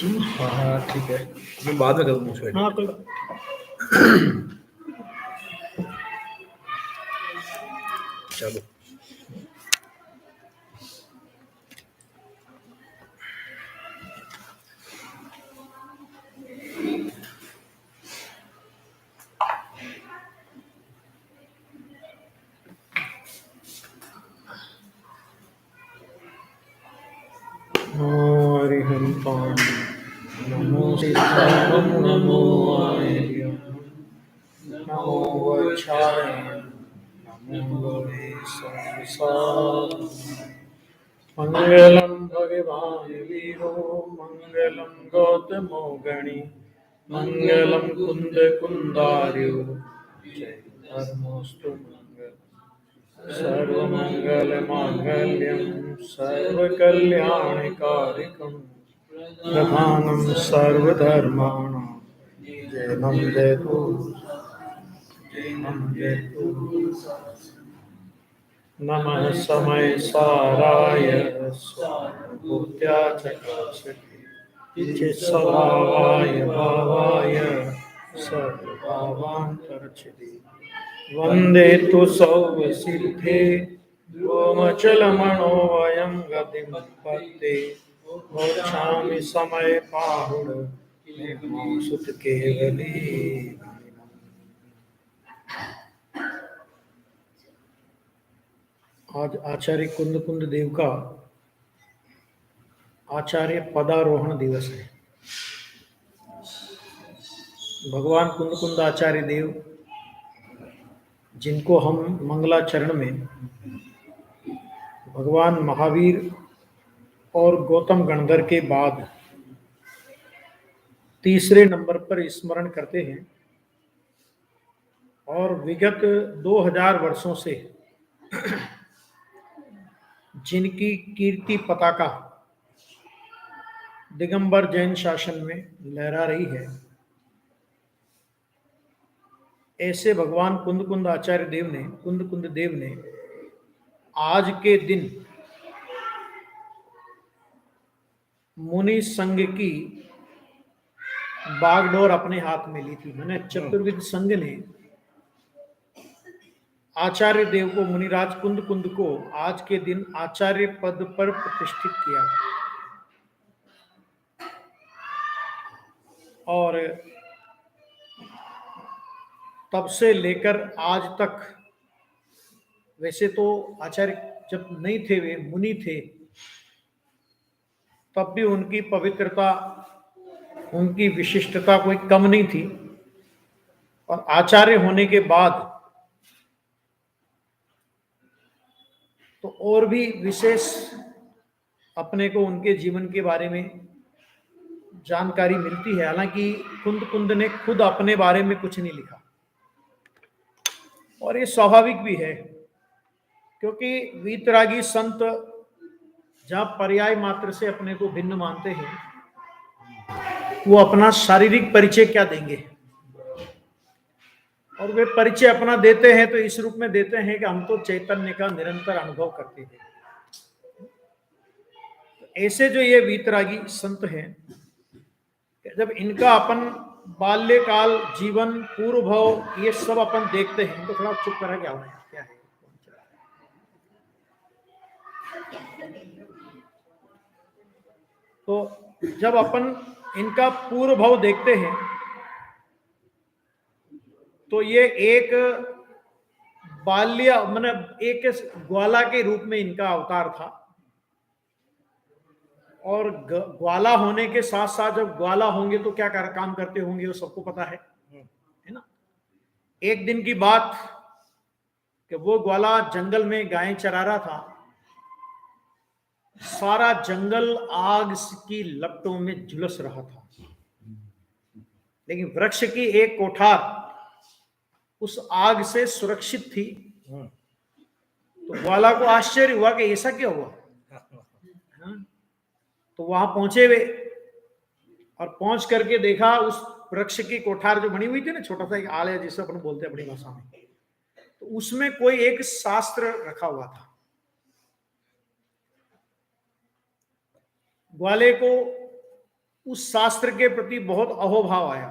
हाँ हाँ ठीक है, मैं बाद में करूँगा उसको। हाँ कोई चलो हरि हरि पाम नमो सिद्धार्थम नमो आर्य नमो वक्षाय नमो लोहे संसार मंगलम भगवान वीरो मंगलम गौतमो गणि मंगलम कुंद कुंदार्यो जय धर्मोस्तु मंगल सर्वमंगल मांगल्यं सर्वकल्याणकारिकं प्रधानं सर्वधर्माणां जयं जयतु नमः समय साराय स्वानुभूत्या चकाशति स्वभावाय भावाय सर्वभावान्तरच्छति वन्दे तु सौवसिद्धे व्योमचलमणो वयं गतिं पत्ते मोक्षामि समय पाहुड सुत केवली। आज आचार्य कुंद कुंद देव का आचार्य पदारोहण दिवस है। भगवान कुंद कुंद आचार्य देव, जिनको हम मंगलाचरण में भगवान महावीर और गौतम गणधर के बाद तीसरे नंबर पर स्मरण करते हैं और विगत 2000 वर्षों से जिनकी कीर्ति पताका दिगंबर जैन शासन में लहरा रही है, ऐसे भगवान कुंद कुंद आचार्य देव ने, कुंद कुंद देव ने आज के दिन मुनि संघ की बागडोर अपने हाथ में ली थी। मैंने चतुर्विद संघ ने आचार्य देव को, मुनिराज कुंद कुंद को आज के दिन आचार्य पद पर प्रतिष्ठित किया और तब से लेकर आज तक, वैसे तो आचार्य जब नहीं थे, वे मुनि थे, तब भी उनकी पवित्रता, उनकी विशिष्टता कोई कम नहीं थी। और आचार्य होने के बाद तो और भी विशेष अपने को उनके जीवन के बारे में जानकारी मिलती है। हालांकि कुंद कुंद ने खुद अपने बारे में कुछ नहीं लिखा और ये स्वाभाविक भी है, क्योंकि वीतरागी संत जहां पर्याय मात्र से अपने को भिन्न मानते हैं, वो अपना शारीरिक परिचय क्या देंगे, और वे परिचय अपना देते हैं तो इस रूप में देते हैं कि हम तो चैतन्य का निरंतर अनुभव करते हैं। ऐसे जो ये वीतरागी संत हैं, जब इनका अपन बाल्यकाल, जीवन, पूर्व भाव, ये सब अपन देखते हैं तो थोड़ा चुप करा क्या हुआ, क्या है। तो जब अपन इनका पूर्व भाव देखते हैं तो ये एक बाल्य, मतलब एक ग्वाला के रूप में इनका अवतार था। और ग्वाला होने के साथ साथ जब ग्वाला होंगे तो क्या काम करते होंगे वो सबको पता है ना। एक दिन की बात कि वो ग्वाला जंगल में गायें चरा रहा था, सारा जंगल आग की लपटों में झुलस रहा था, लेकिन वृक्ष की एक कोठार उस आग से सुरक्षित थी। तो ग्वाला को आश्चर्य हुआ कि ऐसा क्या हुआ। तो वहां पहुंचे वे और पहुंच करके देखा उस वृक्ष की कोठार जो बनी हुई थी ना, छोटा सा एक आल है जिसे अपन बोलते हैं अपनी भाषा में, तो उसमें कोई एक शास्त्र रखा हुआ था। ग्वाले को उस शास्त्र के प्रति बहुत अहोभाव आया।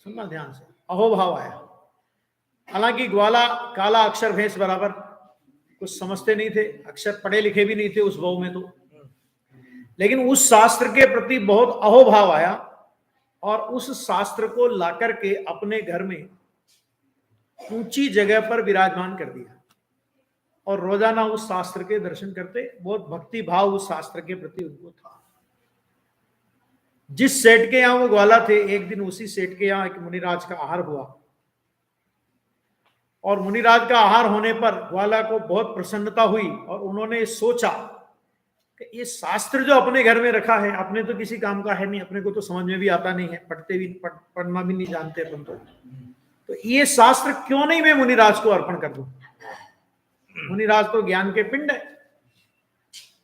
सुनना ध्यान से, अहोभाव आया। हालांकि ग्वाला काला अक्षर भैंस बराबर, कुछ समझते नहीं थे, अक्षर पढ़े लिखे भी नहीं थे उस भाव में तो, लेकिन उस शास्त्र के प्रति बहुत अहोभाव आया और उस शास्त्र को लाकर के अपने घर में ऊंची जगह पर विराजमान कर दिया और रोजाना उस शास्त्र के दर्शन करते। बहुत भक्ति भाव उस शास्त्र के प्रति उनको था। जिस सेठ के यहां वो ग्वाला थे, एक दिन उसी सेठ के यहां एक मुनिराज का आहार हुआ और मुनिराज का आहार होने पर ग्वाला को बहुत प्रसन्नता हुई और उन्होंने सोचा कि ये शास्त्र जो अपने घर में रखा है, अपने तो किसी काम का है नहीं, अपने को तो समझ में भी आता नहीं है, पढ़ना भी नहीं जानते अपन तो ये शास्त्र क्यों नहीं मैं मुनिराज को अर्पण कर दूं। मुनिराज तो ज्ञान के पिंड है।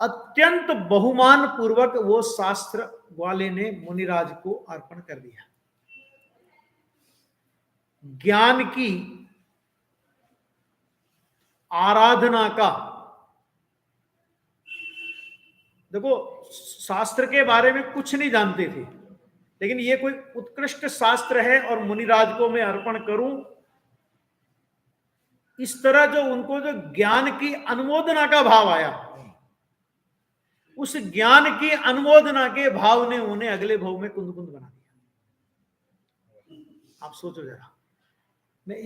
अत्यंत बहुमान पूर्वक वो शास्त्र ग्वाले ने मुनिराज को अर्पण कर दिया। ज्ञान की आराधना का, देखो शास्त्र के बारे में कुछ नहीं जानते थे, लेकिन ये कोई उत्कृष्ट शास्त्र है और मुनिराज को मैं अर्पण करूं, इस तरह जो उनको जो ज्ञान की अनुमोदना का भाव आया, उस ज्ञान की अनुमोदना के भाव ने उन्हें अगले भाव में कुंद कुंद बना दिया। आप सोचो जरा। मैं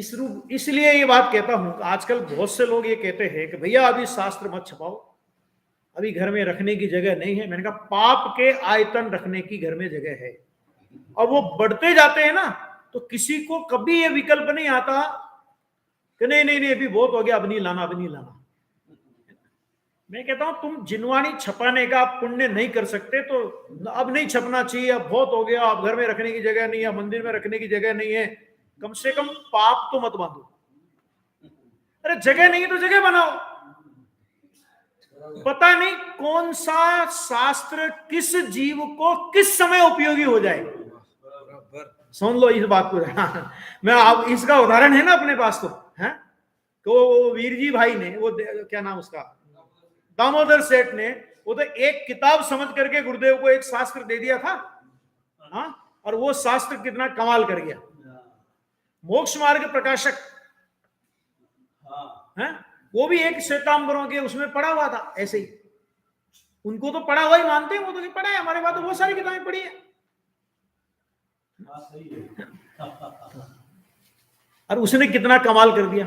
इसलिए ये बात कहता हूं कि आजकल बहुत से लोग ये कहते हैं कि भैया अभी शास्त्र मत छपाओ, अभी घर में रखने की जगह नहीं है। मैंने कहा पाप के आयतन रखने की घर में जगह है, और वो बढ़ते जाते हैं ना, तो किसी को कभी ये विकल्प नहीं आता कि नहीं नहीं नहीं अभी बहुत हो गया, अब नहीं लाना, अब नहीं लाना। मैं कहता हूं तुम जिनवाणी छपाने का पुण्य नहीं कर सकते तो अब नहीं छपना चाहिए, अब बहुत हो गया, अब घर में रखने की जगह नहीं है, मंदिर में रखने की जगह नहीं है, कम से कम पाप तो मत बांधो। अरे जगह नहीं है तो जगह बनाओ। पता नहीं कौन सा शास्त्र किस जीव को किस समय उपयोगी हो जाए। सुन लो इस बात को। मैं आप इसका उदाहरण है ना अपने पास तो है, तो वीर जी भाई ने वो क्या नाम उसका, दामोदर सेठ ने, वो तो एक किताब समझ करके गुरुदेव को एक शास्त्र दे दिया था। हाँ, और वो शास्त्र कितना कमाल कर गया। मोक्ष मार्ग प्रकाशक है, वो भी एक श्वेतांबरों के उसमें पढ़ा हुआ था। ऐसे ही उनको तो पढ़ा हुआ ही मानते हैं, वो तो नहीं पढ़ा है, हमारे पास तो बहुत सारी किताबें पढ़ी है। और उसने कितना कमाल कर दिया।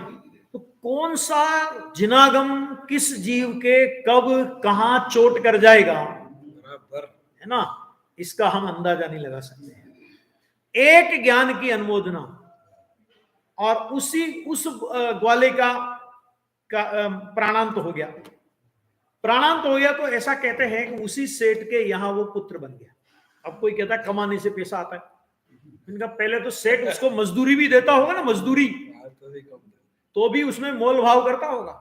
तो कौन सा जिनागम किस जीव के कब कहां चोट कर जाएगा है ना, इसका हम अंदाजा नहीं लगा सकते हैं। एक ज्ञान की अनुमोदना और उस ग्वाले का प्राणांत हो गया। प्राणांत हो गया तो ऐसा कहते हैं कि उसी सेठ के यहां वो पुत्र बन गया। अब कोई कहता है कमाने से पैसा आता है, इनका पहले तो सेठ उसको मजदूरी भी देता होगा ना, मजदूरी तो भी उसमें मोल भाव करता होगा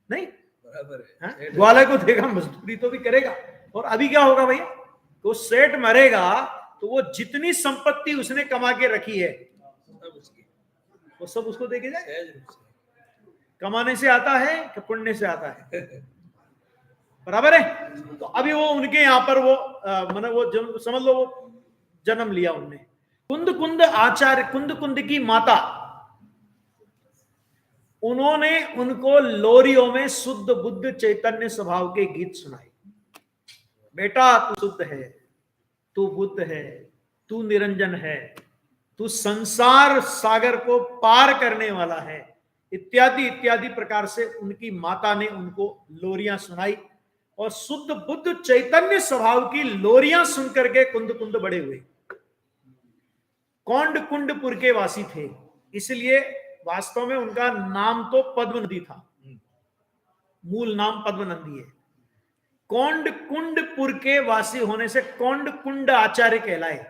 नहीं, बराबर है। ग्वाले को देगा मजदूरी तो भी करेगा। और अभी क्या होगा भैया, तो सेठ मरेगा तो वो जितनी संपत्ति उसने कमा के रखी है वो सब उसको देके जाए। कमाने से आता है कि पुण्य से आता है, बराबर है। तो अभी वो उनके यहां पर वो मतलब वो समझ लो वो जन्म लिया उनने। कुंद कुंद आचार्य, कुंद कुंद की माता, उन्होंने उनको लोरियों में शुद्ध बुद्ध चैतन्य स्वभाव के गीत सुनाए। बेटा तू शुद्ध है, तू बुद्ध है, तू निरंजन है, तू संसार सागर को पार करने वाला है, इत्यादि इत्यादि प्रकार से उनकी माता ने उनको लोरियां सुनाई। और शुद्ध बुद्ध चैतन्य स्वभाव की लोरियां सुनकर के कुंद कुंद बड़े हुए। कौंड कुंडपुर के वासी थे, इसलिए वास्तव में उनका नाम तो पद्म नदी था, मूल नाम पद्म नदी है। कौंड कुंडपुर के वासी होने से कौंड कुंड आचार्य कहलाए।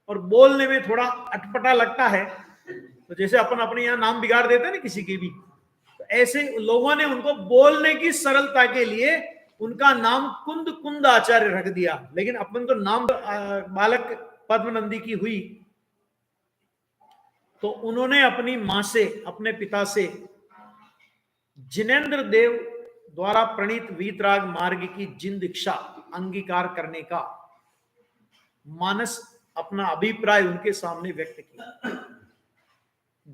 और बोलने में थोड़ा अटपटा लगता है, तो जैसे अपन अपने यहाँ नाम बिगाड़ देते हैं ना किसी के भी, तो ऐसे लोगों ने उनको बोलने की सरलता के लिए उनका नाम कुंद कुंद आचार्य रख दिया। लेकिन अपन तो नाम बालक पद्मनंदी की हुई, तो उन्होंने अपनी मां से, अपने पिता से जिनेंद्र देव द्वारा प्रणीत वीतराग मार्ग की जिन दीक्षा अंगीकार करने का मानस अपना अभिप्राय उनके सामने व्यक्त किया।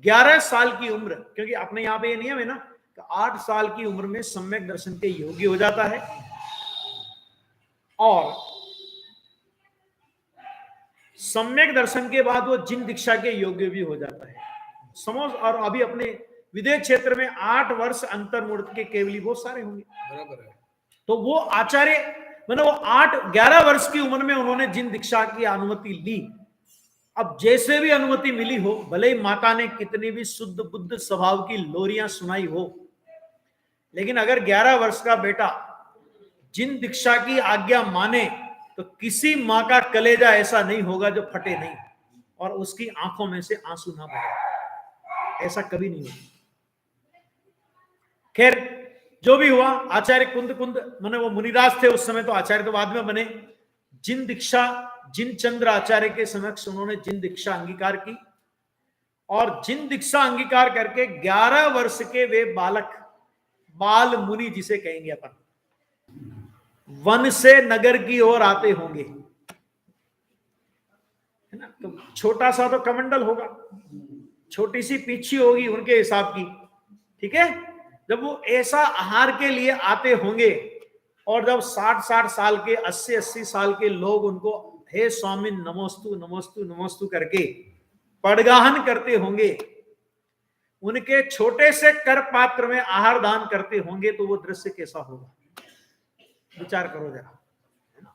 11 साल की उम्र, क्योंकि अपने यहां पे ये नियम है ना कि 8 साल की उम्र में सम्यक दर्शन के योग्य हो जाता है, और सम्यक दर्शन के बाद वो जिन दीक्षा के योग्य भी हो जाता है। समझ, और अभी अपने विदेश क्षेत्र में 8 वर्ष अंतर्मूर्त के केवली बहुत सारे होंगे, बराबर है। तो वो आचार्य मतलब वो 11 वर्ष की उम्र में उन्होंने जिन दीक्षा की अनुमति ली। अब जैसे भी अनुमति मिली हो, भले ही माता ने कितनी भी शुद्ध बुद्ध स्वभाव की लोरियां सुनाई हो, लेकिन अगर 11 वर्ष का बेटा जिन दीक्षा की आज्ञा माने तो किसी मां का कलेजा ऐसा नहीं होगा जो फटे नहीं और उसकी आंखों में से आंसू ना बहे, ऐसा कभी नहीं होगा। खैर जो भी हुआ, आचार्य कुंद माने वो मुनिदास थे उस समय, तो आचार्य तो बाद में बने। जिन दीक्षा, जिन चंद्र आचार्य के समक्ष उन्होंने जिन दीक्षा अंगीकार की, और जिन दीक्षा अंगीकार करके 11 वर्ष के वे बालक, बाल मुनि जिसे कहेंगे अपन, वन से नगर की ओर आते होंगे, है ना। तो छोटा सा तो कमंडल होगा, छोटी सी पीछी होगी उनके हिसाब की, ठीक है। जब वो ऐसा आहार के लिए आते होंगे, और जब 60 साल के, 80 साल के लोग उनको हे स्वामी नमोस्तु नमोस्तु नमोस्तु करके पड़गाहन करते होंगे, उनके छोटे से कर पात्र में आहार दान करते होंगे, तो वो दृश्य कैसा होगा, विचार करो जरा, है ना।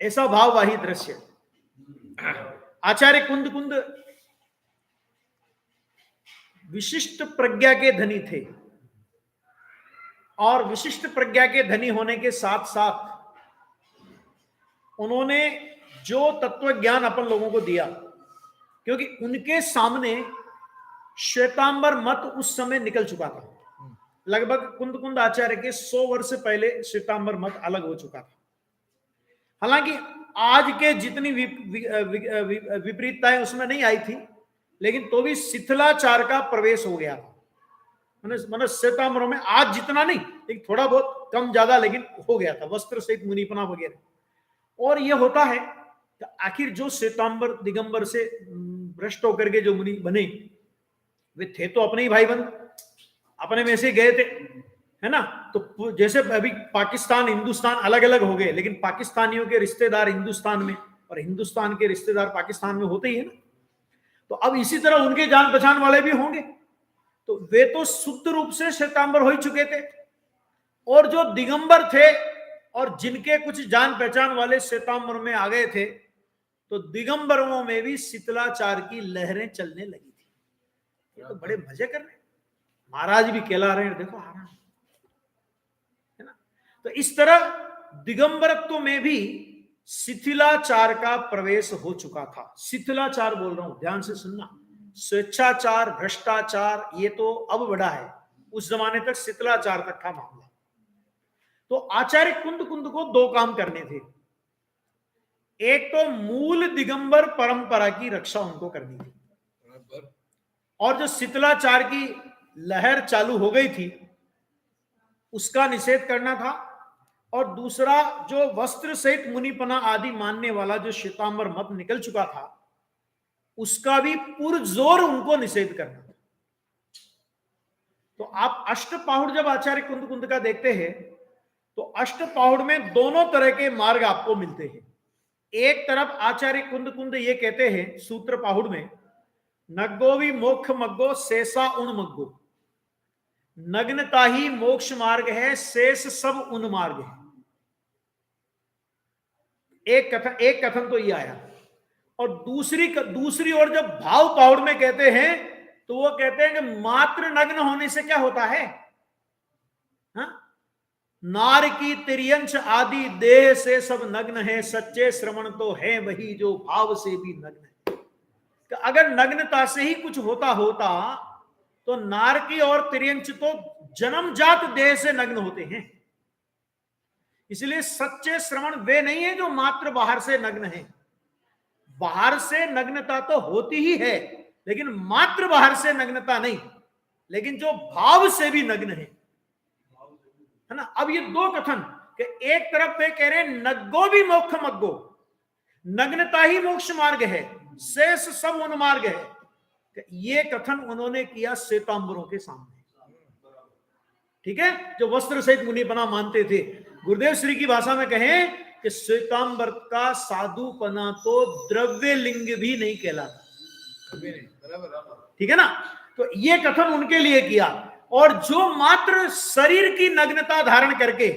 ऐसा भाववाही दृश्य। आचार्य कुंद विशिष्ट प्रज्ञा के धनी थे, और विशिष्ट प्रज्ञा के धनी होने के साथ साथ उन्होंने जो तत्व ज्ञान अपन लोगों को दिया, क्योंकि उनके सामने श्वेतांबर मत उस समय निकल चुका था। लगभग कुंद आचार्य के 100 वर्ष पहले श्वेतांबर मत अलग हो चुका था। हालांकि आज के जितनी विपरीतताएं उसमें नहीं आई थी, लेकिन तो भी शिथिलाचार का प्रवेश हो गया था। मतलब श्वेतांबरों में आज जितना नहीं, लेकिन थोड़ा बहुत कम ज्यादा लेकिन हो गया था, वस्त्र सहित मुनिपना वगैरह। और यह होता है कि आखिर जो श्वेतांबर दिगंबर से भ्रष्ट होकर के जो मुनि बने, वे थे तो अपने ही भाई बंद, अपने में से गए थे, है ना। तो जैसे अभी पाकिस्तान हिंदुस्तान अलग अलग हो गए, लेकिन पाकिस्तानियों के रिश्तेदार हिंदुस्तान में और हिंदुस्तान के रिश्तेदार पाकिस्तान में होते ही है ना। तो अब इसी तरह उनके जान पहचान वाले भी होंगे, तो वे तो शुद्ध रूप से श्वेतांबर हो ही चुके थे, और जो दिगंबर थे और जिनके कुछ जान पहचान वाले श्वेतांबर में आ गए थे, तो दिगंबरों में भी शिथिलाचार की लहरें चलने लगी थी। ये तो बड़े मजे कर रहे हैं, महाराज भी कहला रहे हैं, देखो आ रहा है ना। तो इस तरह दिगंबरत्व में भी शिथिलाचार का प्रवेश हो चुका था। शिथिलाचार बोल रहा हूं, ध्यान से सुनना। स्वेच्छाचार, भ्रष्टाचार ये तो अब बढ़ा है, उस जमाने तक शिथिलाचार तक था मामला। तो आचार्य कुंद को 2 काम करने थे। एक तो मूल दिगंबर परंपरा की रक्षा उनको करनी थी, और जो शिथिलाचार की लहर चालू हो गई थी उसका निषेध करना था, और दूसरा जो वस्त्र सहित मुनिपना आदि मानने वाला जो श्वेतांबर मत निकल चुका था, उसका भी पुरजोर उनको निषेध करना था। तो आप अष्टपाहुड़ जब आचार्य कुंद का देखते हैं, तो अष्टपाहुड़ में दोनों तरह के मार्ग आपको मिलते हैं। एक तरफ आचार्य कुंद ये कहते हैं सूत्र पाहुड़ में, नग्गो भी मोक्ष मग्गो शेषा उन मग्गो, नग्नता ही मोक्ष मार्ग है, शेष सब उन मार्ग है। एक कथन तो ये आया। और दूसरी ओर जब भाव पाहुड़ में कहते हैं, तो वो कहते हैं कि मात्र नग्न होने से क्या होता है, हा? नार की तिर्यंश आदि देह से सब नग्न है, सच्चे श्रवण तो है वही जो भाव से भी नग्न है। कि अगर नग्नता से ही कुछ होता तो नार की और तिर्यंश तो जन्मजात देह से नग्न होते हैं। इसलिए सच्चे श्रवण वे नहीं है जो मात्र बाहर से नग्न है। बाहर से नग्नता तो होती ही है, लेकिन मात्र बाहर से नग्नता नहीं, लेकिन जो भाव से भी नग्न है ना। अब ये 2 कथन कि एक तरफ वे कह रहे हैं नग्गो भी मोक्ष मग्गो, नग्नता ही मोक्ष मार्ग है, शेष सब उन्मार्ग है। ये कथन उन्होंने किया श्वेतांबरों के सामने, ठीक है, जो वस्त्र सहित मुनिपना मानते थे। गुरुदेव श्री की भाषा में कहें कि श्वेतांबर का साधुपना तो द्रव्य लिंग भी नहीं कहलाता, ठीक है ना। तो ये कथन उनके लिए किया। और जो मात्र शरीर की नग्नता धारण करके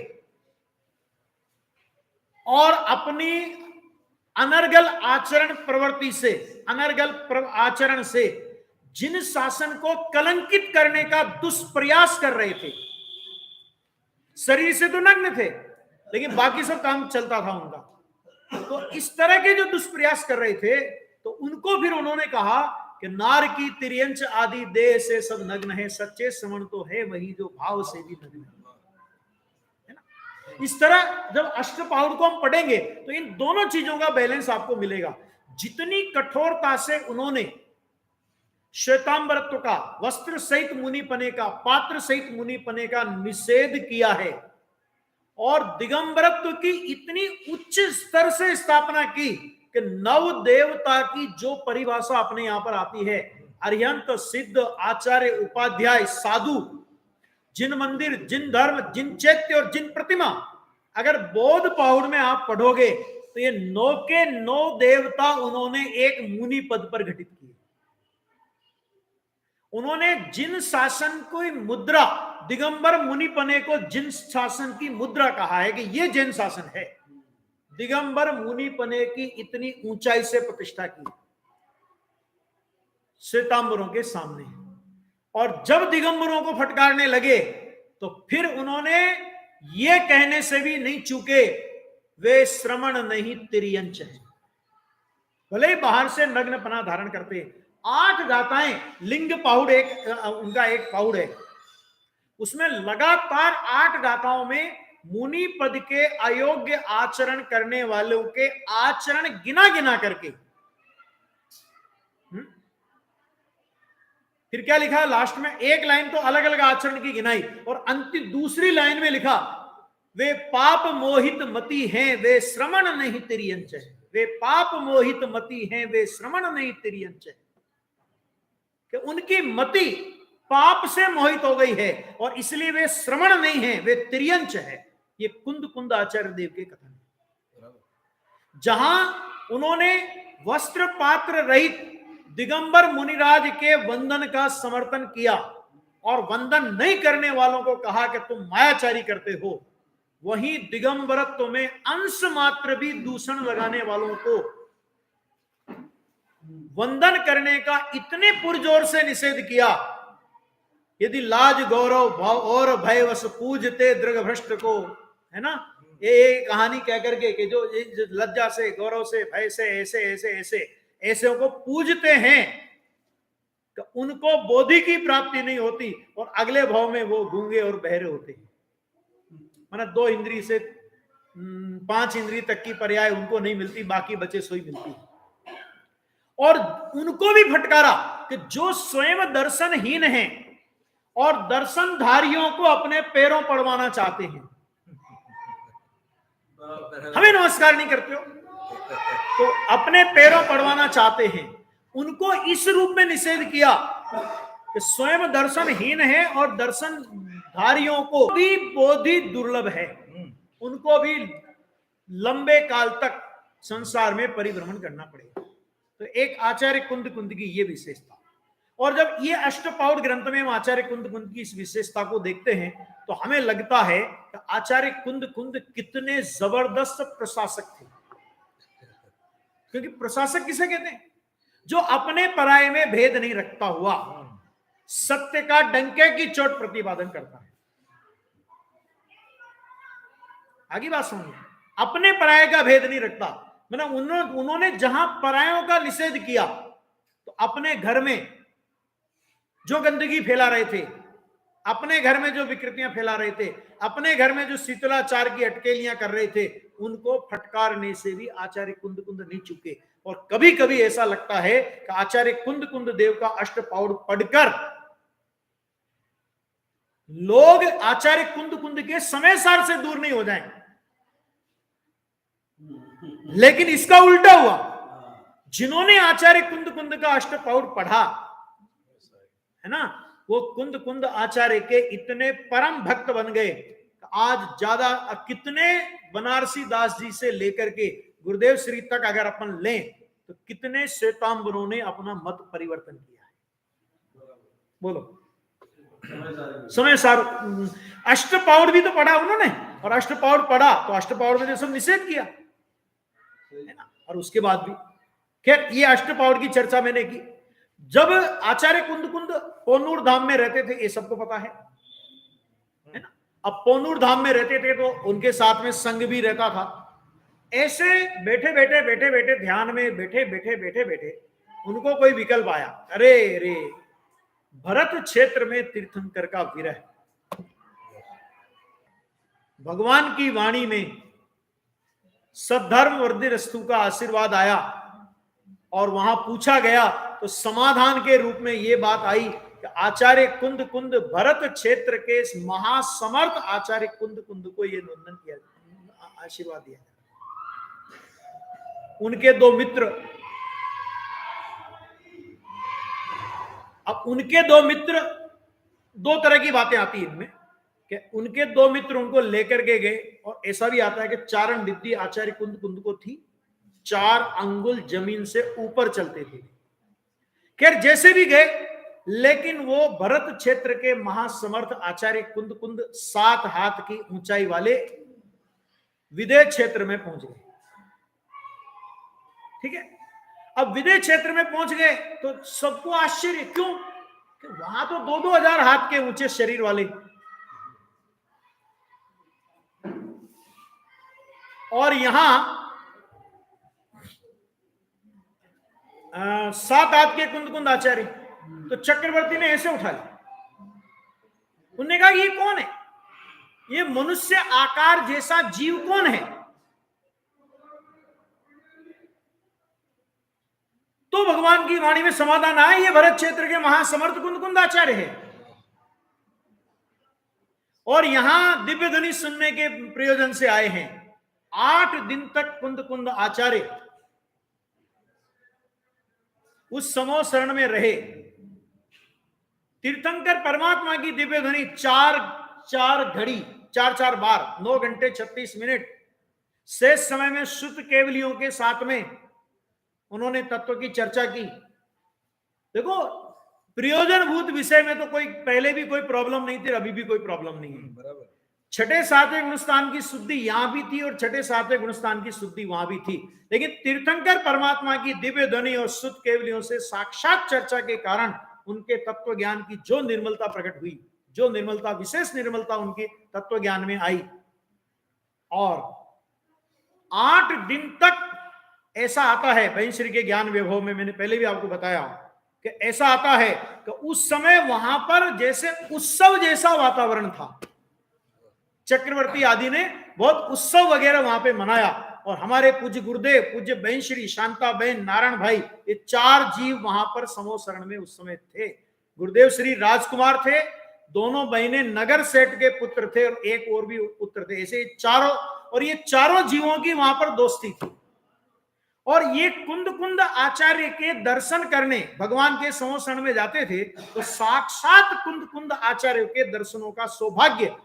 और अपनी अनर्गल आचरण प्रवृत्ति से, अनर्गल आचरण से जिन शासन को कलंकित करने का दुष्प्रयास कर रहे थे, शरीर से तो नग्न थे लेकिन बाकी सब काम चलता था उनका, तो इस तरह के जो दुष्प्रयास कर रहे थे, तो उनको फिर उन्होंने कहा कि नार की तिर्यंच आदि देह से सब नग्न है, सच्चे श्रवण तो है वही जो भाव से भी नग्न है ना। इस तरह जब अष्टपाहुर को हम पढ़ेंगे तो इन दोनों चीजों का बैलेंस आपको मिलेगा। जितनी कठोरता से उन्होंने श्वेतांबरत्व का, वस्त्र सहित मुनिपने का, पात्र सहित मुनिपने का निषेध किया है और दिगंबरत्व की इतनी उच्च स्तर से स्थापना की कि नव देवता की जो परिभाषा अपने यहां पर आती है, अरिहंत, सिद्ध, आचार्य, उपाध्याय, साधु, जिन मंदिर, जिन धर्म, जिन चैत्य और जिन प्रतिमा, अगर बौद्ध पाहुर में आप पढ़ोगे तो ये 9 के 9 देवता उन्होंने एक मुनि पद पर घटित किए। उन्होंने जिन शासन को मुद्रा, दिगंबर मुनिपने को जिन शासन की मुद्रा कहा है कि ये जैन शासन है, दिगंबर मुनिपने की इतनी ऊंचाई से प्रतिष्ठा की श्वेतांबरों के सामने। और जब दिगंबरों को फटकारने लगे तो फिर उन्होंने ये कहने से भी नहीं चूके, वे श्रमण नहीं तिर्यंच है। भले ही बाहर से नग्नपना धारण करते। 8 गाथाएं, लिंग पाहुड़ एक उनका एक पाहुड़ है, उसमें लगातार 8 गाथाओं में मुनि पद के अयोग्य आचरण करने वालों के आचरण गिना गिना करके, फिर क्या लिखा लास्ट में, एक लाइन तो अलग अलग आचरण की गिनाई और अंतिम दूसरी लाइन में लिखा, वे पाप मोहित मति हैं वे श्रमण नहीं तिर्यंच है। वे पाप मोहित मति हैं वे श्रमण नहीं तिर्यंच है, कि उनकी मति पाप से मोहित हो गई है और इसलिए वे श्रमण नहीं है, वे तिर्यंच है। ये कुंद कुंद आचार्य देव के कथन है, जहां उन्होंने वस्त्र पात्र रहित दिगंबर मुनिराज के वंदन का समर्थन किया और वंदन नहीं करने वालों को कहा कि तुम मायाचारी करते हो, वहीं दिगंबरत्व में अंश मात्र भी दूषण लगाने वालों को वंदन करने का इतने पुरजोर से निषेध किया। यदि लाज गौरव भाव और भयवश पूजते दृगभ्रष्ट को, है ना, ये कहानी कह करके कि जो लज्जा से, गौरव से, भय से ऐसे ऐसे ऐसे ऐसे को पूजते हैं तो उनको बोधि की प्राप्ति नहीं होती और अगले भाव में वो गूंगे और बहरे होते हैं। माना 2 इंद्रिय से 5 इंद्रिय तक की पर्याय उनको नहीं मिलती, बाकी बचे सोई मिलती है। और उनको भी फटकारा कि जो स्वयं दर्शनहीन हैं और दर्शनधारियों को अपने पैरों पड़वाना चाहते हैं, हमें नमस्कार नहीं करते हो तो अपने पैरों पड़वाना चाहते हैं, उनको इस रूप में निषेध किया कि स्वयं दर्शनहीन है और दर्शनधारियों को भी बोधि दुर्लभ है, उनको भी लंबे काल तक संसार में परिभ्रमण करना पड़ेगा। तो एक आचार्य कुंद कुंद की ये विशेषता। और जब ये अष्टपाहुर ग्रंथ में हम आचार्य कुंद कुंद की इस विशेषता को देखते हैं तो हमें लगता है कि आचार्य कुंद कुंद कितने जबरदस्त प्रशासक थे। क्योंकि प्रशासक किसे कहते हैं? जो अपने पराये में भेद नहीं रखता हुआ सत्य का डंके की चोट प्रतिपादन करता है। आगे बात समझिए, अपने पराये का भेद नहीं रखता, मतलब उन्होंने जहां परायों का निषेध किया तो अपने घर में जो गंदगी फैला रहे थे, अपने घर में जो विकृतियां फैला रहे थे, अपने घर में जो शीतलाचार की अटकेलियां कर रहे थे, उनको फटकारने से भी आचार्य कुंद कुंद नहीं चुके। और कभी कभी ऐसा लगता है कि आचार्य कुंद कुंद देव का अष्टपाहुर पढ़कर लोग आचार्य कुंद कुंद के समय सार से दूर नहीं हो जाएं। लेकिन इसका उल्टा हुआ, जिन्होंने आचार्य कुंद कुंद का अष्टपाउड पढ़ा है ना, वो कुंद कुंद आचार्य के इतने परम भक्त बन गए। आज ज्यादा कितने बनारसी दास जी से लेकर के गुरुदेव श्री तक अगर अपन लें तो कितने श्वेतांबरों ने अपना मत परिवर्तन किया है। बोलो, समय सार अष्टपाउड भी तो पढ़ा उन्होंने, और अष्टपाउड पढ़ा तो अष्टपाउड में सब निषेध किया है ना। और उसके बाद भी खैर ये अष्टपाउड की चर्चा मैंने की। जब आचार्य कुंद कुंद पोनूर धाम में रहते थे, ये सबको पता है ना। अब पोनूर धाम में रहते थे तो उनके साथ में संग भी रहता था। ऐसे बैठे बैठे बैठे बैठे ध्यान में बैठे बैठे बैठे बैठे उनको कोई विकल्प आया, अरे रे भरत क्षेत्र में तीर्थंकर का विरह। भगवान की वाणी में सद्धर्म वर्धिरस्तु का आशीर्वाद आया और वहां पूछा गया तो समाधान के रूप में यह बात आई कि आचार्य कुंद कुंद भरत क्षेत्र के महासमर्थ आचार्य कुंद कुंद को यह नंदन किया, आशीर्वाद दिया। उनके दो मित्र, अब उनके दो मित्र, दो तरह की बातें आती है इनमें कि उनके दो मित्र उनको लेकर के गए, और ऐसा भी आता है कि चारण विद्धि आचार्य कुंद कुंद को थी, 4 अंगुल जमीन से ऊपर चलते थे। खैर जैसे भी गए, लेकिन वो भरत क्षेत्र के महासमर्थ आचार्य कुंद कुंद 7 हाथ की ऊंचाई वाले विदेह क्षेत्र में पहुंच गए। ठीक है, अब विदेह क्षेत्र में पहुंच गए तो सबको आश्चर्य, क्यों कि वहां तो 2-2 हजार हाथ के ऊंचे शरीर वाले, और यहां 7 हाथ के कुंद कुंद आचार्य। तो चक्रवर्ती ने ऐसे उठा लिया, उन्होंने कहा ये कौन है, ये मनुष्य आकार जैसा जीव कौन है। तो भगवान की वाणी में समाधान आया, ये भरत क्षेत्र के महासमर्थ कुंद कुंद आचार्य है। और यहां दिव्य ध्वनि सुनने के प्रयोजन से आए हैं। 8 दिन तक कुंद कुंद आचार्य उस समो शरण में रहे। तीर्थंकर परमात्मा की दिव्य ध्वनि 4 घड़ी 4 बार 9 घंटे 36 मिनट शेष समय में शुद्ध केवलियों के साथ में उन्होंने तत्व की चर्चा की। देखो प्रयोजनभूत विषय में तो कोई पहले भी कोई प्रॉब्लम नहीं थी, अभी भी कोई प्रॉब्लम नहीं है। बराबर। 6ठे 7वें गुणस्थान की शुद्धि यहां भी थी और 6ठे 7वें गुणस्थान की शुद्धि वहां भी थी, लेकिन तीर्थंकर परमात्मा की दिव्य ध्वनि और शुद्ध केवलियों से साक्षात चर्चा के कारण उनके तत्व ज्ञान की जो निर्मलता प्रकट हुई, जो निर्मलता, विशेष निर्मलता उनके तत्व ज्ञान में आई। और 8 दिन तक ऐसा आता है बहिश्री के ज्ञान वैभव में, मैंने पहले भी आपको बताया कि ऐसा आता है कि उस समय वहां पर जैसे उत्सव जैसा वातावरण था। चक्रवर्ती आदि ने बहुत उत्सव वगैरह वहां पे मनाया, और हमारे पूज्य गुरुदेव, पूज्य बहनश्री, शांता बहन, नारायण भाई, ये 4 जीव वहां पर समो शरण में उस समय थे। गुरुदेव श्री राजकुमार थे, दोनों बहनें नगर सेठ के पुत्र थे, और एक और भी पुत्र थे। ऐसे चारों, और ये चारों जीवों की वहां पर दोस्ती थी। और ये कुंद कुंद आचार्य के दर्शन करने भगवान के समो शरण में जाते थे, तो साक्षात कुंद कुंद आचार्य के दर्शनों का सौभाग्य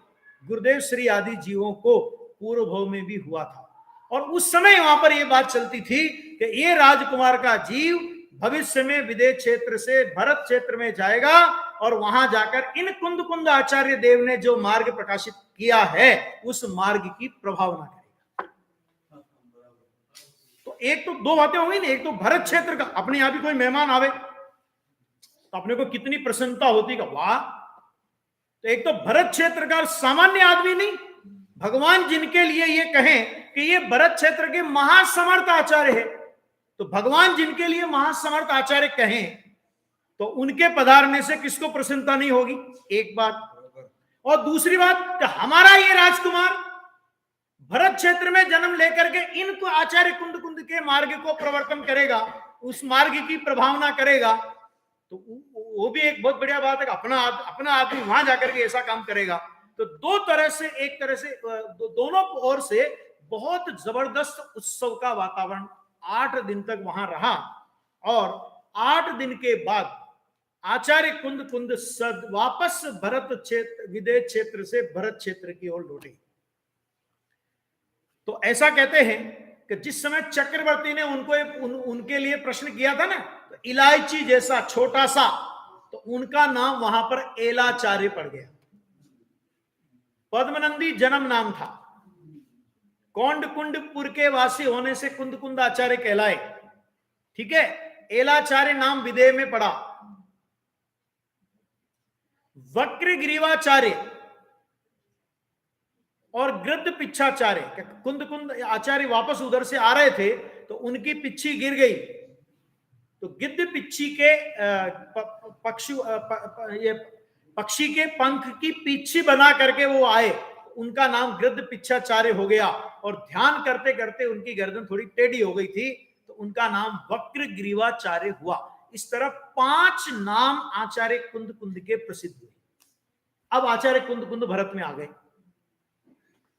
गुरुदेव श्री आदि जीवों को पूर्व भव में भी हुआ था। और उस समय वहां पर यह बात चलती थी कि ये राजकुमार का जीव भविष्य में विदेह क्षेत्र से भरत क्षेत्र में जाएगा, और वहां जाकर इन कुंद कुंद आचार्य देव ने जो मार्ग प्रकाशित किया है उस मार्ग की प्रभावना करेगा। तो एक तो 2 बातें हो गई ना, एक तो भरत क्षेत्र का, अपने यहां भी कोई मेहमान आवे तो अपने को कितनी प्रसन्नता होती, का वाह। तो एक तो भरत क्षेत्र का सामान्य आदमी नहीं, भगवान जिनके लिए ये कहें कि ये भरत क्षेत्र के महासमर्थ आचार्य है, तो भगवान जिनके लिए महासमर्थ आचार्य कहें तो उनके पधारने से किसको प्रसन्नता नहीं होगी, एक बात। और दूसरी बात कि हमारा ये राजकुमार भरत क्षेत्र में जन्म लेकर के इनको आचार्य कुंद कुंद के मार्ग को प्रवर्तन करेगा, उस मार्ग की प्रभावना करेगा, तो वो भी एक बहुत बढ़िया बात है। अपना आदमी वहां जाकर के ऐसा काम करेगा। तो 2 तरह से, एक तरह से दोनों ओर से बहुत जबरदस्त उत्सव का वातावरण 8 दिन तक वहां रहा। और 8 दिन के बाद आचार्य कुंद कुंद सद वापस भरत क्षेत्र, विदेह क्षेत्र से भरत क्षेत्र की ओर लौटे। तो ऐसा कहते हैं कि जिस समय चक्रवर्ती ने उनके लिए प्रश्न किया था ना, तो इलायची जैसा छोटा सा, तो उनका नाम वहां पर एलाचार्य पड़ गया। पद्मनंदी जन्म नाम था। कौंडकुंडपुर के वासी होने से कुंद कुंद आचार्य कहलाए। ठीक है, एलाचार्य नाम विदेह में पड़ा। वक्रग्रीवाचार्य और गृद्ध पिच्छाचार्य, कुंद कुंद आचार्य वापस उधर से आ रहे थे तो उनकी पिच्छी गिर गई, तो गिद्ध पिच्छी के पक्षी के पंख की पिच्छी बना करके वो आए, उनका नाम गृद्ध पिच्छाचार्य हो गया। और ध्यान करते करते उनकी गर्दन थोड़ी टेढ़ी हो गई थी, तो उनका नाम वक्रग्रीवाचार्य हुआ। इस तरह 5 नाम आचार्य कुंद कुंद के प्रसिद्ध हुए। अब आचार्य कुंद कुंद भरत में आ गए।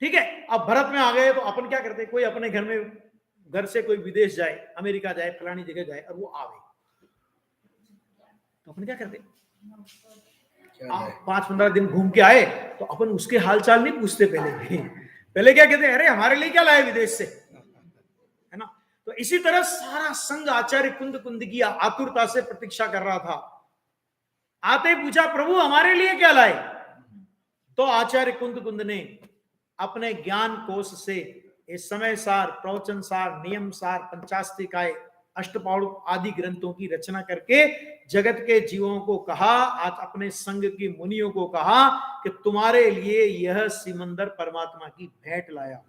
ठीक है, अब भरत में आ गए तो अपन क्या करते, कोई अपने घर से कोई विदेश जाए, अमेरिका जाए, फलानी जगह जाए, और वो आवे, तो अपन क्या करते, 5-15 दिन घूम के आए तो अपन उसके हालचाल नहीं पूछते। पहले क्या कहते, अरे हमारे लिए क्या लाए विदेश से, है ना। तो इसी तरह सारा संघ आचार्य कुंद कुंद की आतुरता से प्रतीक्षा कर रहा था। आते ही पूछा, प्रभु हमारे लिए क्या लाए। तो आचार्य कुंद कुंद ने अपने ज्ञान कोश से इस समय सार, प्रवचन सार, नियम सार, पंचास्तिकाय, अष्टपाउड़ आदि ग्रंथों की रचना करके जगत के जीवों को कहा, आज अपने संघ की मुनियों को कहा कि तुम्हारे लिए यह सिमंदर परमात्मा की भेंट लाया।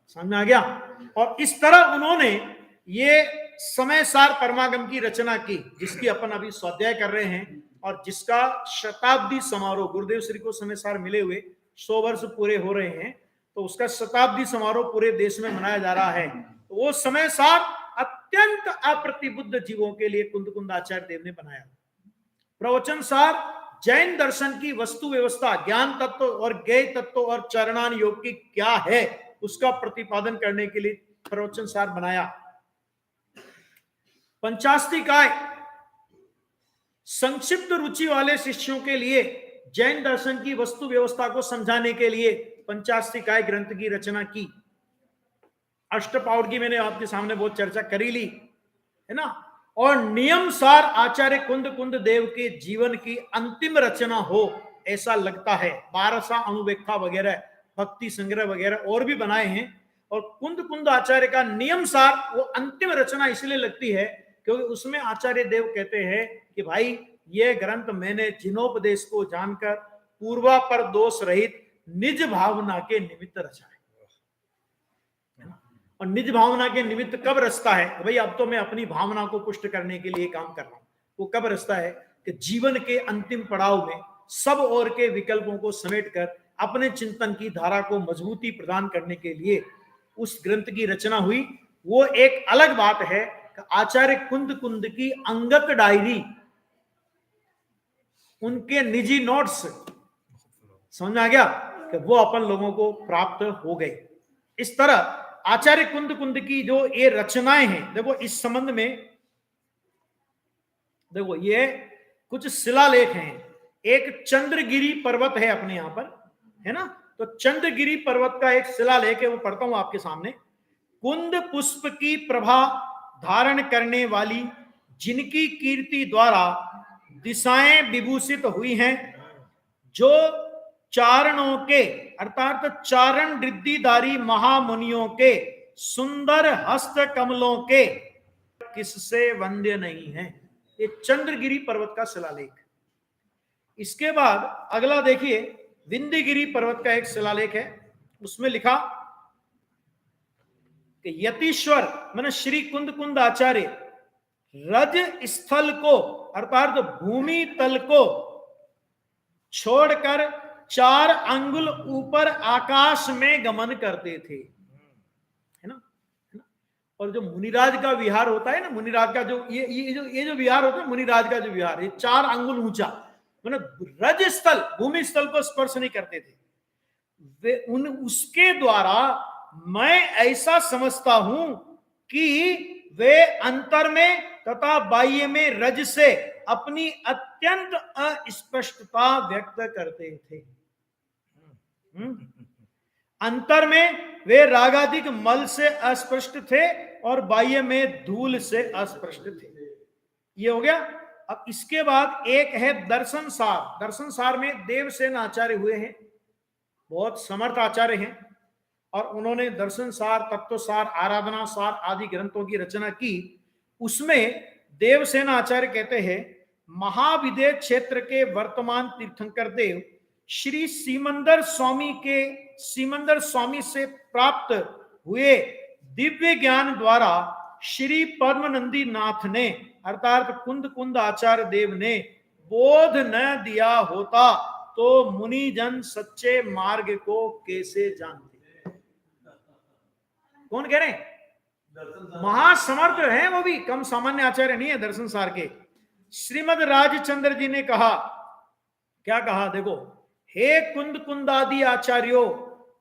समझ में आ गया। और इस तरह उन्होंने ये समय सार परमागम की रचना की, जिसकी अपन अभी स्वाध्याय कर रहे हैं, और जिसका शताब्दी समारोह, गुरुदेव श्री को समय सार मिले हुए 100 वर्ष पूरे हो रहे हैं, तो उसका शताब्दी समारोह पूरे देश में मनाया जा रहा है। तो वो समय सार अत्यंत अप्रतिबुद्ध जीवों के लिए कुंद कुंद आचार्य देव ने बनाया। प्रवचन सार जैन दर्शन की वस्तु व्यवस्था, ज्ञान तत्व और ज्ञेय तत्व और चरणान योग की क्या है, उसका प्रतिपादन करने के लिए प्रवचन सार बनाया। पंचास्तिकाय संक्षिप्त रुचि वाले शिष्यों के लिए जैन दर्शन की वस्तु व्यवस्था को समझाने के लिए पंचास्तिकाय ग्रंथ की रचना की। अष्टपाउड़ की मैंने आपके सामने बहुत चर्चा करी ली, है ना। और नियम सार आचार्य कुंद कुंद देव के जीवन की अंतिम रचना हो ऐसा लगता है। 12 अनुव्याख्या वगैरह, भक्ति संग्रह वगैरह और भी बनाए हैं। और कुंद कुंद आचार्य का नियम सार वो अंतिम रचना इसलिए लगती है क्योंकि उसमें आचार्य देव कहते हैं कि भाई ये ग्रंथ मैंने जिनोपदेश को जानकर पूर्वापर दोष रहित निज भावना के निमित्त रचा है। और निज भावना के निमित्त कब रचता है, भाई अब तो मैं अपनी भावना को पुष्ट करने के लिए काम कर रहा हूं। वो कब रचता है कि जीवन के अंतिम पड़ाव में सब और के विकल्पों को समेटकर अपने चिंतन की धारा को मजबूती प्रदान करने के लिए उस ग्रंथ की रचना हुई। वो एक अलग बात है कि आचार्य कुंद कुंद की अंगत डायरी, उनके निजी नोट्स, समझ आ गया कि वो अपन लोगों को प्राप्त हो गए। इस तरह आचार्य कुंद कुंद की जो ये रचनाएं हैं, देखो इस संबंध में देखो ये कुछ शिलालेख हैं। एक चंद्रगिरी पर्वत है अपने यहां पर, है ना। तो चंद्रगिरी पर्वत का एक शिलालेख है, वो पढ़ता हूं आपके सामने। कुंद पुष्प की प्रभा धारण करने वाली, जिनकी कीर्ति द्वारा दिशाएं विभूषित हुई हैं, जो चारणों के अर्थात चारण रिद्धिधारी महामुनियों के सुंदर हस्त कमलों के किससे वंद्य नहीं है। ये चंद्रगिरी पर्वत का शिलालेख। इसके बाद अगला देखिए, विंध्यगिरी पर्वत का एक शिलालेख है। उसमें लिखा कि यतीश्वर माने श्री कुंद कुंद आचार्य रज स्थल को अर्थात भूमि तल को छोड़कर 4 अंगुल ऊपर आकाश में गमन करते थे, है ना। और जो मुनिराज का विहार होता है ना, मुनिराज का जो ये जो विहार होता है, मुनिराज का जो विहार, ये 4 अंगुल ऊंचा, मतलब रज स्थल भूमि स्थल को स्पर्श नहीं करते थे। उसके द्वारा मैं ऐसा समझता हूं कि वे अंतर में तथा बाह्य में रज से अपनी अत्यंत अस्पष्टता व्यक्त करते थे। अंतर में वे रागाधिक मल से अस्पष्ट थे और बाह्य में धूल से अस्पष्ट थे। ये हो गया। अब इसके बाद एक है दर्शन सार। दर्शन सार में देवसेन आचार्य हुए हैं, बहुत समर्थ आचार्य हैं, और उन्होंने दर्शन सार, तत्व सार, आराधना सार आदि ग्रंथों की रचना की। उसमें देवसेन आचार्य कहते हैं, महाविदेह क्षेत्र के वर्तमान तीर्थंकर देव श्री सीमंदर स्वामी से प्राप्त हुए दिव्य ज्ञान द्वारा श्री पद्मनंदी नाथ ने अर्थात कुंद कुंद आचार्य देव ने बोध न दिया होता तो मुनि जन सच्चे मार्ग को कैसे जानते। कौन कह रहे हैं? महासमर्थ हैं वो भी, कम सामान्य आचार्य नहीं है दर्शन सार के। श्रीमद राजचंद्र जी ने कहा, क्या कहा देखो, हे कुंद कुंद आदि आचार्यों,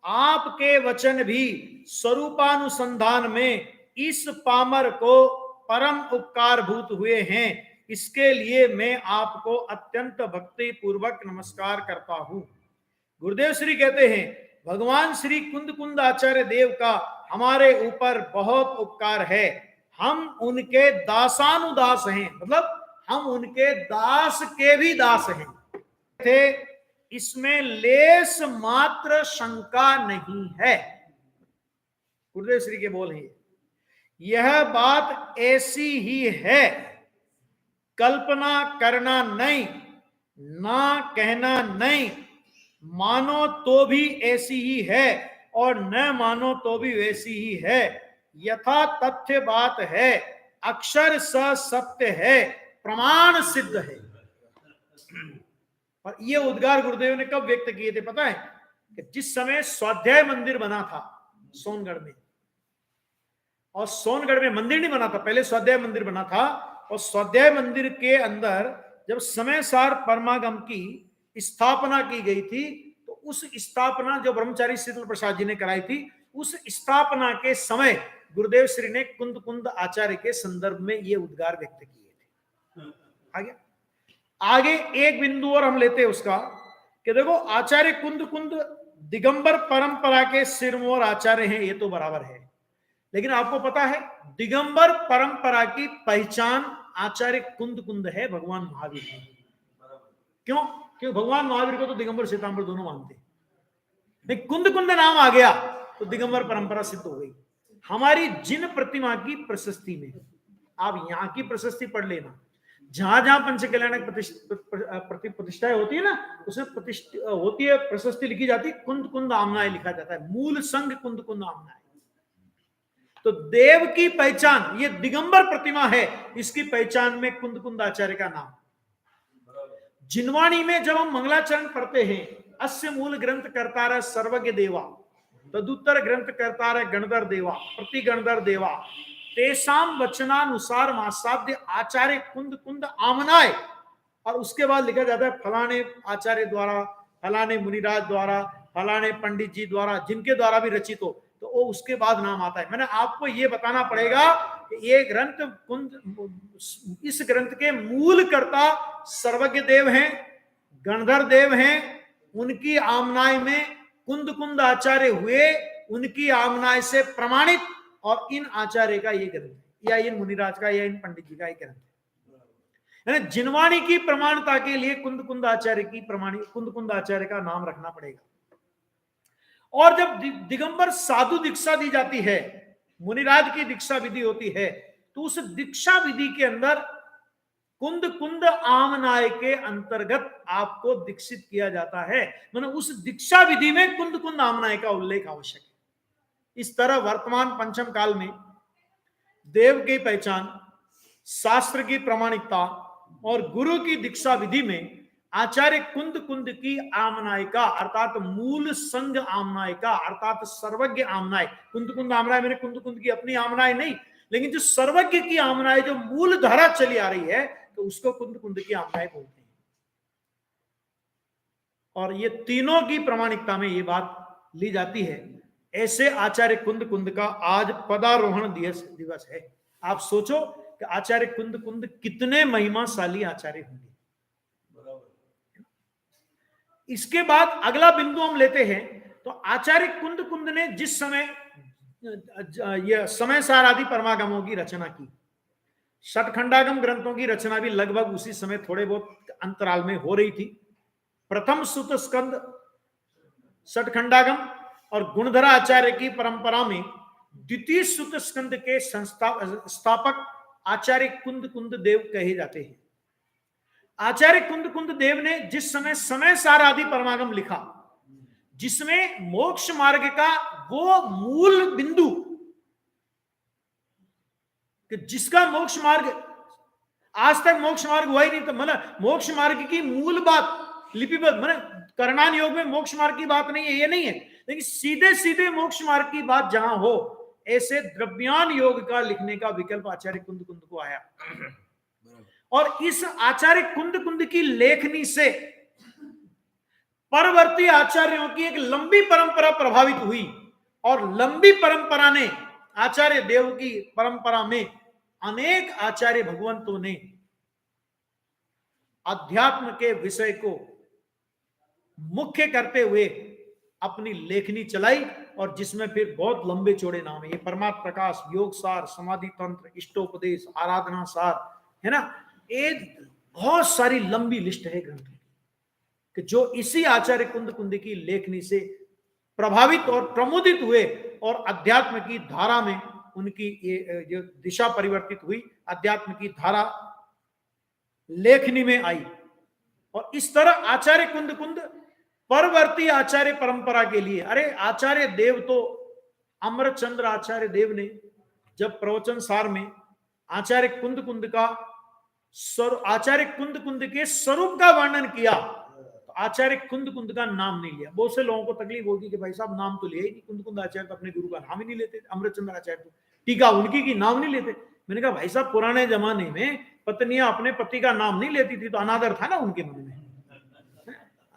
आपके वचन भी स्वरूपानुसंधान में इस पामर को परम उपकार भूत हुए हैं। इसके लिए मैं आपको अत्यंत भक्ति पूर्वक नमस्कार करता हूं। गुरुदेव श्री कहते हैं, भगवान श्री कुंद कुंद आचार्य देव का हमारे ऊपर बहुत उपकार है। हम उनके दासानुदास हैं, मतलब हम उनके दास के भी दास हैं थे, इसमें लेस मात्र शंका नहीं है। गुरुदेव श्री के बोल हैं, यह बात ऐसी ही है, कल्पना करना नहीं, ना कहना नहीं, मानो तो भी ऐसी ही है और न मानो तो भी वैसी ही है। यथा तथ्य बात है, अक्षर स सत्य है, प्रमाण सिद्ध है। और ये उद्गार गुरुदेव ने कब व्यक्त किए थे पता है? कि जिस समय स्वाध्याय मंदिर बना था सोनगढ़ में, और सोनगढ़ में मंदिर नहीं बना था, पहले स्वाध्याय मंदिर बना था, और स्वाध्याय मंदिर के अंदर जब समय सार परमागम की स्थापना की गई थी, तो उस स्थापना जो ब्रह्मचारी शीतल प्रसाद जी ने कराई थी, उस स्थापना के समय गुरुदेव श्री ने कुंद कुंद आचार्य के संदर्भ में ये उद्गार व्यक्त किए थे। आगे एक बिंदु और हम लेते हैं उसका, कि देखो आचार्य कुंद कुंद दिगंबर परंपरा के सिरमौर आचार्य हैं, ये तो बराबर है, लेकिन आपको पता है दिगंबर परंपरा की पहचान आचार्य कुंद कुंद है भगवान महावीर की। क्यों? क्योंकि भगवान महावीर को तो दिगंबर श्वेतांबर दोनों मानते हैं, कुंद कुंद नाम आ गया तो दिगंबर परंपरा सिद्ध हो गई। हमारी जिन प्रतिमा की प्रशस्ति में, आप यहां की प्रशस्ति पढ़ लेना, जहां जहां पंच कल्याणक प्रतिष्ठाएं होती है ना, उसमें प्रतिष्ठा होती है, प्रशस्ति लिखी जाती है, कुंद कुंद आमनाय लिखा जाता है, मूल संघ कुंद कुंद आमनाय। तो देव की पहचान, ये दिगंबर प्रतिमा है, इसकी पहचान में कुंद कुंद आचार्य का नाम। जिनवाणी में जब हम मंगलाचरण पढ़ते हैं, अस्य मूल ग्रंथ कर्तार सर्वज्ञ देवा, तदुत्तर ग्रंथ कर्तार गणधर देवा, प्रति गणधर देवा, तेसाम वचनानुसार मासाध्य आचार्य कुंद कुंद आमनाय, और उसके बाद लिखा जाता है फलाने आचार्य द्वारा, फलाने मुनिराज द्वारा, फलाने पंडित जी द्वारा, जिनके द्वारा भी रचित हो, तो वो उसके बाद नाम आता है। मैंने आपको ये बताना पड़ेगा कि ये ग्रंथ कुंद, इस ग्रंथ के मूल कर्ता सर्वज्ञ देव हैं, गणधर देव हैं, उनकी आमनाय में कुंद कुंद आचार्य हुए, उनकी आमनाय से प्रमाणित, और इन आचार्य का ये ग्रंथ है, या इन मुनिराज का या इन पंडित जी का ये ग्रंथ है। जिनवाणी की प्रमाणता के लिए कुंद कुंद आचार्य की कुंद कुंद आचार्य का नाम रखना पड़ेगा। और जब दिगंबर साधु दीक्षा दी जाती है, मुनिराज की दीक्षा विधि होती है, तो उस दीक्षा विधि के अंदर कुंद कुंद आमनाय के अंतर्गत आपको दीक्षित किया जाता है। मतलब उस दीक्षा विधि में कुंद कुंद आमनाय का उल्लेख आवश्यक है। इस तरह वर्तमान पंचम काल में देव की पहचान, शास्त्र की प्रामाणिकता और गुरु की दीक्षा विधि में आचार्य कुंद कुंद की आमनाय का, अर्थात मूल संघ आमनाय का, अर्थात सर्वज्ञ आमनाय, कुंद कुंद आमनाय मैंने कुंद कुंद की अपनी आमनाय नहीं, लेकिन जो सर्वज्ञ की आमनाय जो मूल धारा चली आ रही है, तो उसको कुंद कुंद की आमनाय बोलते हैं। और ये तीनों की प्रामाणिकता में ये बात ली जाती है, ऐसे आचार्य कुंद कुंद का आज पदारोहण दिवस है। आप सोचो कि आचार्य कुंद कुंद कितने महिमाशाली आचार्य होंगे। इसके बाद अगला बिंदु हम लेते हैं, तो आचार्य कुंद कुंद ने जिस समय यह समय सार आदि परमागमों की रचना की, षटखंडागम ग्रंथों की रचना भी लगभग उसी समय थोड़े बहुत अंतराल में हो रही थी। प्रथम सुत स्कंद षटखंडागम और गुणधरा आचार्य की परंपरा में द्वितीय सुत स्कंद के स्थापक आचार्य कुंद कुंद देव कहे जाते हैं। आचार्य कुंद कुंद देव ने जिस समय समय सार आदि परमागम लिखा, जिसमें मोक्ष मार्ग का वो मूल बिंदु कि जिसका मोक्ष मार्ग आज तक मोक्ष मार्ग हुआ ही नहीं, तो मतलब मोक्ष मार्ग की मूल बात लिपिबद्ध, मतलब करणान योग में मोक्ष मार्ग की बात नहीं है, ये नहीं है, लेकिन सीधे सीधे मोक्ष मार्ग की बात जहां हो, ऐसे द्रव्यान योग का लिखने का विकल्प आचार्य कुंद कुंद को आया। और इस आचार्य कुंद कुंद की लेखनी से परवर्ती आचार्यों की एक लंबी परंपरा प्रभावित हुई, और लंबी परंपरा ने आचार्य देव की परंपरा में अनेक आचार्य भगवंतों ने अध्यात्म के विषय को मुख्य करते हुए अपनी लेखनी चलाई, और जिसमें फिर बहुत लंबे चौड़े नाम है। ये परमात्म प्रकाश, योग सार, समाधि तंत्र, इष्टोपदेश, आराधना सार, है ना, एक बहुत सारी लंबी लिस्ट है ग्रंथ कि जो इसी आचार्य कुंद कुंद की लेखनी से प्रभावित और प्रमोदित हुए, और अध्यात्म की धारा में उनकी ये जो दिशा परिवर्तित हुई, अध्यात्म की धारा लेखनी में आई। और इस तरह आचार्य कुंद कुंद परवर्ती आचार्य परंपरा के लिए, अरे आचार्य देव तो अमरचंद्र आचार्य देव ने जब प्रवचन सार में आचार्य कुंद कुंद का आचार्य कुंद कुंद के स्वरूप का वर्णन किया, तो आचार्य कुंद कुंद का नाम नहीं लिया। बहुत से लोगों को तकलीफ होगी कि भाई साहब नाम तो लिया ही नहीं, कुंद कुंद आचार्य तो अपने गुरु का नाम ही नहीं लेते, अमरचंद्र आचार्य तो टीका उनकी की नाम नहीं लेते। मैंने कहा भाई साहब पुराने जमाने में पत्नियां अपने पति का नाम नहीं लेती थी, तो अनादर था ना उनके मन में।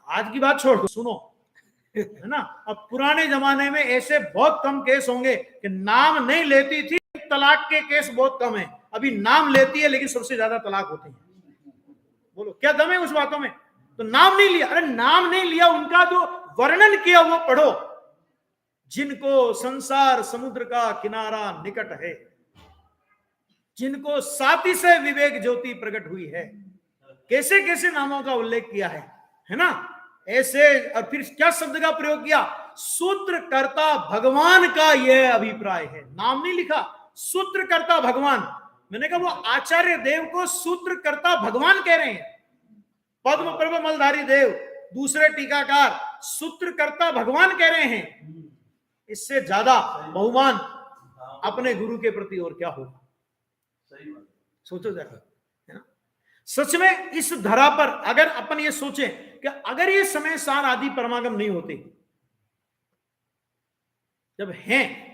आज की बात छोड़ दो, सुनो, है ना। अब पुराने जमाने में ऐसे बहुत कम केस होंगे कि नाम नहीं लेती थी, तलाक के केस बहुत कम है। अभी नाम लेती है लेकिन सबसे ज्यादा तलाक होते हैं। बोलो क्या दम है उस बातों में? तो नाम नहीं लिया, अरे नाम नहीं लिया, उनका जो वर्णन किया वो पढ़ो। जिनको संसार समुद्र का किनारा निकट है, जिनको साथी से विवेक ज्योति प्रकट हुई है, कैसे कैसे नामों का उल्लेख किया है ना। ऐसे, और फिर क्या शब्द का प्रयोग किया? सूत्रकर्ता भगवान का यह अभिप्राय है। नाम नहीं लिखा, सूत्रकर्ता भगवान। मैंने कहा वो आचार्य देव को सूत्रकर्ता भगवान कह रहे हैं। पद्म प्रभ मलधारी देव, दूसरे टीकाकार सूत्रकर्ता भगवान कह रहे हैं। इससे ज्यादा बहुमान अपने गुरु के प्रति और क्या होगा? सोचो जरा, है ना। सच में इस धरा पर अगर अपन ये सोचें कि अगर ये समय सार आदि परमागम नहीं होते, जब हैं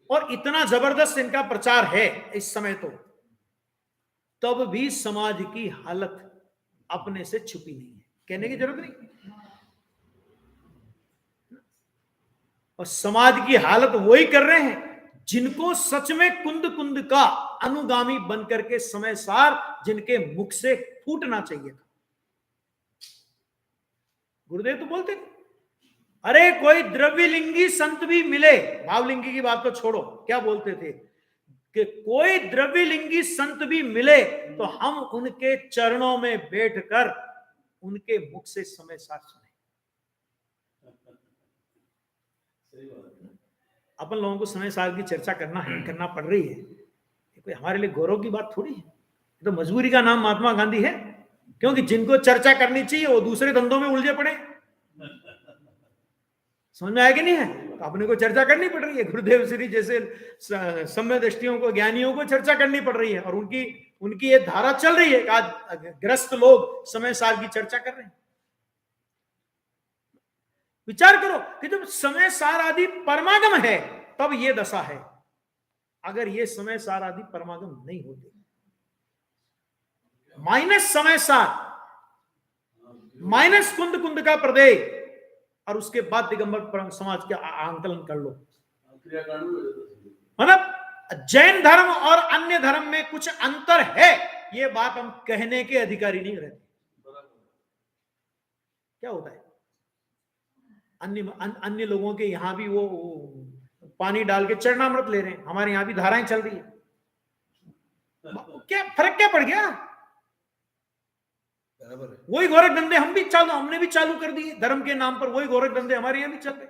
और इतना जबरदस्त इनका प्रचार है इस समय, तो तब भी समाज की हालत अपने से छुपी नहीं है, कहने की जरूरत नहीं। और समाज की हालत वही कर रहे हैं जिनको सच में कुंद कुंद का अनुगामी बनकर के समय सार जिनके मुख से फूटना चाहिए था। गुरुदेव तो बोलते थे, अरे कोई द्रव्यलिंगी संत भी मिले, भावलिंगी की बात तो छोड़ो, क्या बोलते थे कि कोई द्रव्यलिंगी संत भी मिले तो हम उनके चरणों में बैठकर उनके मुख से समय सार सुने। अपन लोगों को समय सार की चर्चा करना पड़ रही है, कोई हमारे लिए गौरव की बात थोड़ी है, तो मजबूरी का नाम महात्मा गांधी है। क्योंकि जिनको चर्चा करनी चाहिए वो दूसरे धंधों में उलझे पड़े। समझ में आया कि नहीं है? तो अपने को चर्चा करनी पड़ रही है। गुरुदेव श्री जैसे सम्य दृष्टियों को, ज्ञानियों को चर्चा करनी पड़ रही है, और उनकी ये धारा चल रही है कि आज ग्रस्त लोग समय सार की चर्चा कर रहे हैं। विचार करो कि जब समय सार आदि परमागम है तब ये दशा है। अगर ये समय सार आदि परमागम नहीं होते, माइनस समय सार, माइनस कुंद कुंद का प्रदेय, और उसके बाद दिगंबर समाज का आंकलन कर लो। मतलब जैन धर्म और अन्य धर्म में कुछ अंतर है, ये बात हम कहने के अधिकारी नहीं रहते। क्या होता है, अन्य लोगों के यहां भी वो पानी डाल के चरणामृत ले रहे हैं, हमारे यहां भी धाराएं चल रही है, क्या फर्क क्या पड़ गया? बराबर है। वही गोरख धंधे हमने भी चालू कर दिए धर्म के नाम पर, वही गोरख धंधे हमारे यहाँ भी चल रहे।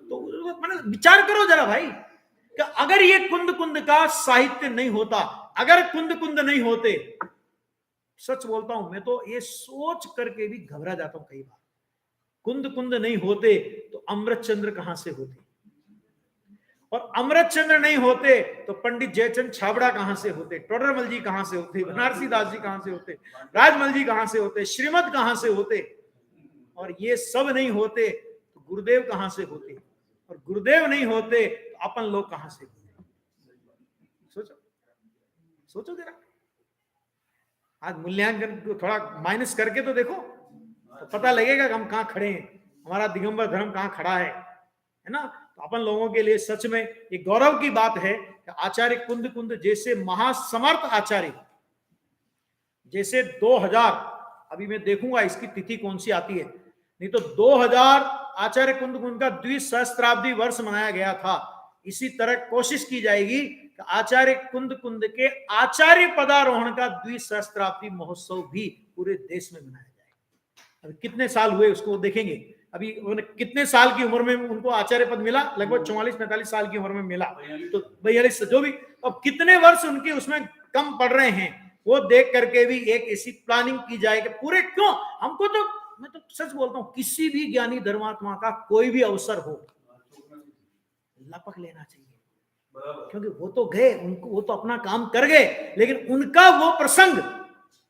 तो मतलब विचार करो जरा भाई, कि अगर ये कुंद का साहित्य नहीं होता, अगर कुंद नहीं होते, सच बोलता हूं मैं तो ये सोच करके भी घबरा जाता हूं कई बार, कुंद नहीं होते तो अमृतचंद्र कहां से होते, और अमृतचंद्र नहीं होते तो पंडित जयचंद छाबड़ा कहां से होते, टोडरमल जी कहां से होते, बनारसी दास जी कहां से होते, राजमल जी कहां से होते, श्रीमद कहां से होते, और ये सब नहीं होते तो गुरुदेव कहां से होते, और गुरुदेव नहीं होते तो अपन लोग कहां से होते। सोचो जरा, आज मूल्यांकन को थोड़ा माइनस करके तो देखो, तो पता लगेगा कि हम कहां खड़े हैं, हमारा दिगंबर धर्म कहां खड़ा है ना। तो अपन लोगों के लिए सच में ये गौरव की बात है कि आचार्य कुंद जैसे महासमर्थ आचार्य, जैसे 2000, अभी मैं देखूंगा इसकी तिथि कौन सी आती है, नहीं तो 2000 आचार्य कुंद का द्विसहस्त्राब्दी वर्ष मनाया गया था। इसी तरह कोशिश की जाएगी कि आचार्य कुंद के आचार्य पदारोहण का द्विसहस्त्राब्दी महोत्सव भी पूरे देश में मनाया जाए। अभी कितने साल हुए उसको देखेंगे, अभी कितने साल की उम्र में उनको आचार्य पद मिला, लगभग 44-45 साल की उम्र में मिला, तो 42 जो भी, अब कितने वर्ष उनके उसमें कम पड़ रहे हैं, वो देख करके भी एक ऐसी प्लानिंग की जाए कि पूरे, क्यों हमको तो, मैं तो सच बोलता हूं, किसी भी ज्ञानी धर्मात्मा का कोई भी अवसर हो, लपक लेना चाहिए, क्योंकि वो तो गए, उनको वो तो अपना काम कर गए, लेकिन उनका वो प्रसंग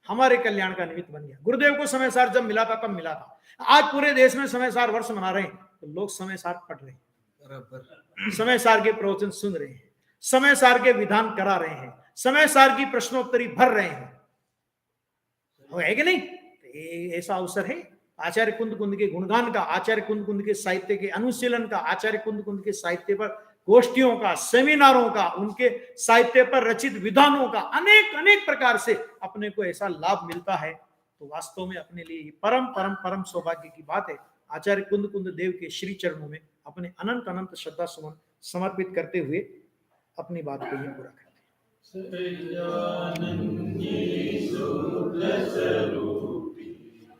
हमारे कल्याण का निमित्त बन गया। गुरुदेव को समय सार जब मिला था तब मिला था, आज पूरे देश में समय सार वर्ष मना रहे हैं, तो लोग समय सार पढ़ रहे हैं, समय सार के प्रवचन सुन रहे हैं, समय सार के विधान करा रहे हैं, समय सार की प्रश्नोत्तरी भर रहे हैं, है कि नहीं? ऐसा अवसर है आचार्य कुंद के गुणगान का, आचार्य कुंद के साहित्य के अनुशीलन का, आचार्य कुंद के साहित्य पर गोष्ठियों का, सेमिनारों का, उनके साहित्य पर रचित विधानों का, अनेक प्रकार से अपने को ऐसा लाभ मिलता है। तो वास्तव में अपने लिए परम सौभाग्य की बात है। आचार्य कुंद देव के श्री चरणों में अपने अनंत श्रद्धा सुमन समर्पित करते हुए अपनी बात को ही पूरा करते हैं।